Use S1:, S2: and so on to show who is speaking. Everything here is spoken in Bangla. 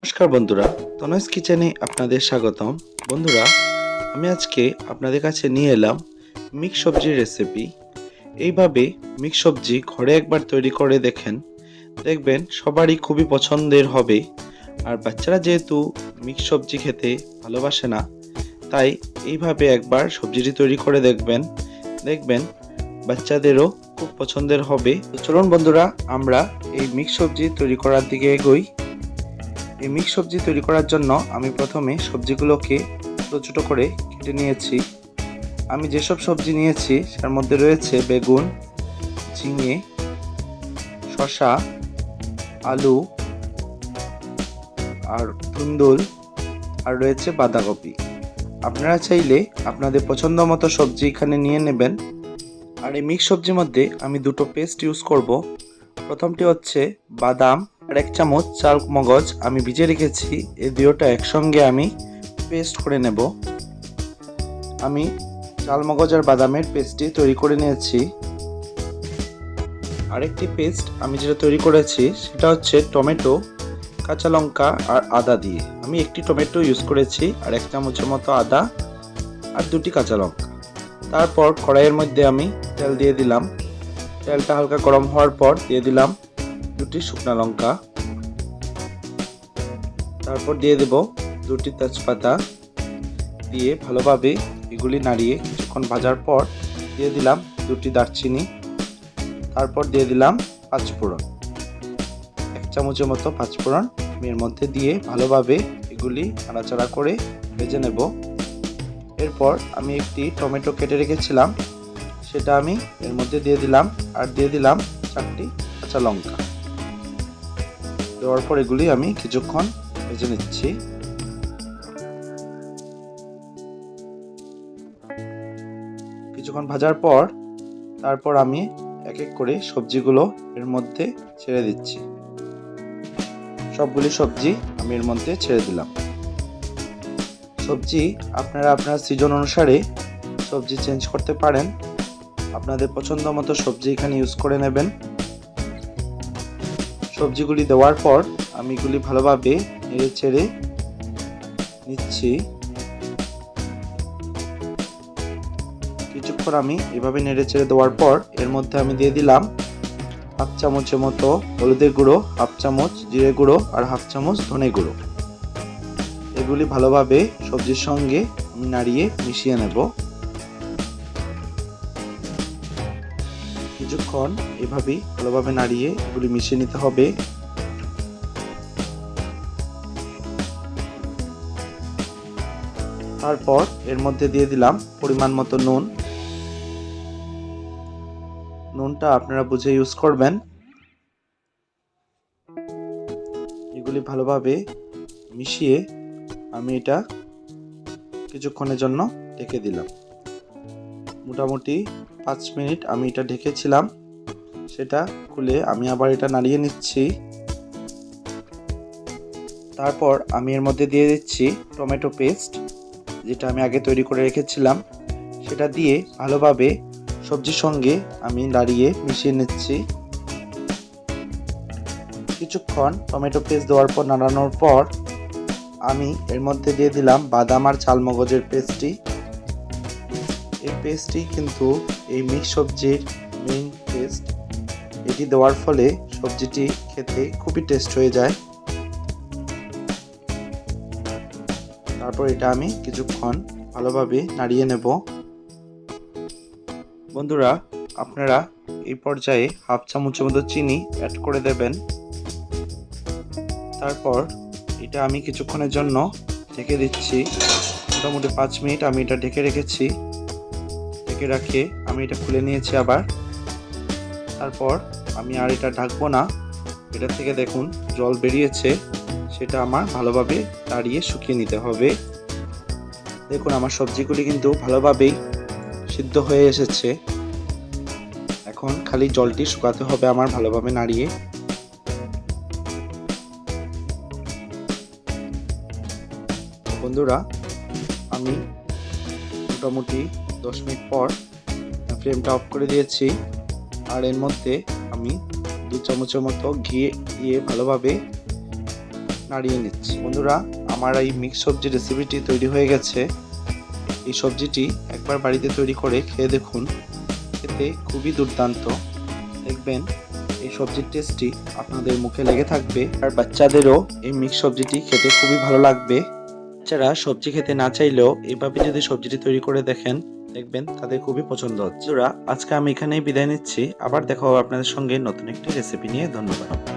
S1: নমস্কার বন্ধুরা, তনয় কিচেনে আপনাদের স্বাগতম। বন্ধুরা, আমি আজকে আপনাদের কাছে নিয়ে এলাম মিক্স সবজির রেসিপি। এইভাবে মিক্স সবজি ঘরে একবার তৈরি করে দেখবেন সবারই খুবই পছন্দের হবে। আর বাচ্চারা যেহেতু মিক্স সবজি খেতে ভালোবাসে না, তাই এইভাবে একবার সবজিটি তৈরি করে দেখবেন বাচ্চাদেরও খুব পছন্দের হবে। তো চলুন বন্ধুরা, আমরা এই মিক্স সবজি তৈরি করার দিকে এগোই। এই মিক্স সবজি তৈরি করার জন্য আমি প্রথমে সবজিগুলোকে ছোটো ছোটো করে কেটে নিয়েছি। আমি যেসব সবজি নিয়েছি তার মধ্যে রয়েছে বেগুন, ঝিঙে, শসা, আলু আর ধুন্দুল, আর রয়েছে বাঁধাকপি। আপনারা চাইলে আপনাদের পছন্দ মতো সবজি এখানে নিয়ে নেবেন। আর এই মিক্স সবজির মধ্যে আমি দুটো পেস্ট ইউজ করব। প্রথমটি হচ্ছে বাদাম আর 1 চামচ চালমগজ আমি ভিজিয়ে রেখেছি। এই দুটোটা একসঙ্গে আমি পেস্ট করে নেব। আমি চালমগজ আর বাদামের পেস্টটি তৈরি করে নিয়েছি। আরেকটি পেস্ট আমি যেটা তৈরি করেছি সেটা হচ্ছে টমেটো, কাঁচা লঙ্কা আর আদা দিয়ে। আমি একটি টমেটো ইউজ করেছি আর 1 চামচের মতো আদা আর 2টি কাঁচা লঙ্কা। তারপর কড়াইয়ের মধ্যে আমি তেল দিয়ে দিলাম। তেলটা হালকা গরম হওয়ার পর দিয়ে দিলাম 2টি শুকনো লঙ্কা। তারপর দিয়ে দেব 2টি তেজপাতা, দিয়ে ভালোভাবে এগুলি নাড়িয়ে কিছুক্ষণ ভাজার পর দিয়ে দিলাম 2টি দারচিনি। তারপর দিয়ে দিলাম 5 ফোড়ন, 1 চামচের মতো 5 ফোড়ন আমি এর মধ্যে দিয়ে ভালোভাবে এগুলি নাড়াচাড়া করে ভেজে নেব। এরপর আমি একটি টমেটো কেটে রেখেছিলাম, সেটা আমি এর মধ্যে দিয়ে দিলাম আর দিয়ে দিলাম 4টি কাঁচা লঙ্কা। দেওয়ার পর এগুলি আমি কিছুক্ষণ ভেজে নিচ্ছি। কিছুক্ষণ ভাজার পর তারপর আমি এক এক করে সবজিগুলো এর মধ্যে ছেড়ে দিচ্ছি। সবগুলি সবজি আমি এর মধ্যে ছেড়ে দিলাম। সবজি আপনারা আপনার সিজন অনুসারে সবজি চেঞ্জ করতে পারেন। আপনাদের পছন্দ মতো সবজি এখানে ইউজ করে নেবেন। সবজিগুলি দেওয়ার পর আমি এগুলি ভালোভাবে নেড়ে চেড়ে নিচ্ছি। কিছুক্ষণ আমি এভাবে নেড়ে চেড়ে দেওয়ার পর এর মধ্যে আমি দিয়ে দিলাম 1/2 চামচের মতো হলুদের গুঁড়ো, 1/2 চামচ জিরে গুঁড়ো আর 1/2 চামচ ধনে গুঁড়ো। এগুলি ভালোভাবে সবজির সঙ্গে আমি নাড়িয়ে মিশিয়ে নেব। কিছুক্ষণ এভাবেই ভালোভাবে নাড়িয়ে এগুলি মিশিয়ে নিতে হবে। তারপর এর মধ্যে দিয়ে দিলাম পরিমাণ মতো নুন। নুনটা আপনারা বুঝে ইউজ করবেন। এগুলি ভালোভাবে মিশিয়ে আমি এটা কিছুক্ষণের জন্য ঢেকে দিলাম। মোটামুটি 5 মিনিট আমি এটা ঢেকেছিলাম। সেটা খুলে আমি আবার এটা নাড়িয়ে নিচ্ছি। তারপর আমি এর মধ্যে দিয়ে দিচ্ছি টমেটো পেস্ট, যেটা আমি আগে তৈরি করে রেখেছিলাম। সেটা দিয়ে ভালোভাবে সবজির সঙ্গে আমি নাড়িয়ে মিশিয়ে নিচ্ছি। কিছুক্ষণ টমেটো পেস্ট দেওয়ার পর নাড়ানোর পর আমি এর মধ্যে দিয়ে দিলাম বাদাম আর চালমগজের পেস্টটি। এই পেস্টটি কিন্তু এই মিক্স সবজির মেইন টেস্ট। এটি দেওয়ার ফলে সবজিটি খেতে খুবই টেস্ট হয়ে যায়। তারপর এটা আমি কিছুক্ষণ ভালোভাবে নাড়িয়ে নেব। বন্ধুরা, আপনারা এই পর্যায়ে 1/2 চামচের মতো চিনি অ্যাড করে দেবেন। তারপর এটা আমি কিছুক্ষণের জন্য ঢেকে দিচ্ছি। মোটামুটি 5 মিনিট আমি এটা ঢেকে রেখেছি। ঢেকে রাখে আমি এটা খুলে নিয়েছি আবার। তারপর আমি আর এটা ঢাকবো না। এটা থেকে দেখুন জল বেরিয়েছে, সেটা আমার ভালোভাবে তাড়িয়ে শুকিয়ে নিতে হবে। দেখুন আমার সবজিগুলি কিন্তু ভালোভাবেই সিদ্ধ হয়ে এসেছে। এখন খালি জলটি শুকাতে হবে আমার ভালোভাবে নাড়িয়ে। বন্ধুরা, আমি মোটামুটি 10 মিনিট পর ফ্লেমটা অফ করে দিয়েছি। আর এর মধ্যে আমি 2 চামচের মতো ঘি দিয়ে ভালোভাবে নাড়িয়ে নিচ্ছি। বন্ধুরা, আমার এই মিক্স সবজি রেসিপিটি তৈরি হয়ে গেছে। এই সবজিটি একবার বাড়িতে তৈরি করে খেয়ে দেখুন, খেতে খুবই দুর্দান্ত। দেখবেন এই সবজির টেস্টটি আপনাদের মুখে লেগে থাকবে, আর বাচ্চাদেরও এই মিক্স সবজিটি খেতে খুবই ভালো লাগবে। বাচ্চারা সবজি খেতে না চাইলেও এভাবে যদি সবজিটি তৈরি করে দেখেন, দেখবেন তাদের খুবই পছন্দ হচ্ছে। বন্ধুরা, আজকে আমি এখানেই বিদায় নিচ্ছি। আবার দেখা হবে আপনাদের সঙ্গে নতুন একটি রেসিপি নিয়ে। ধন্যবাদ।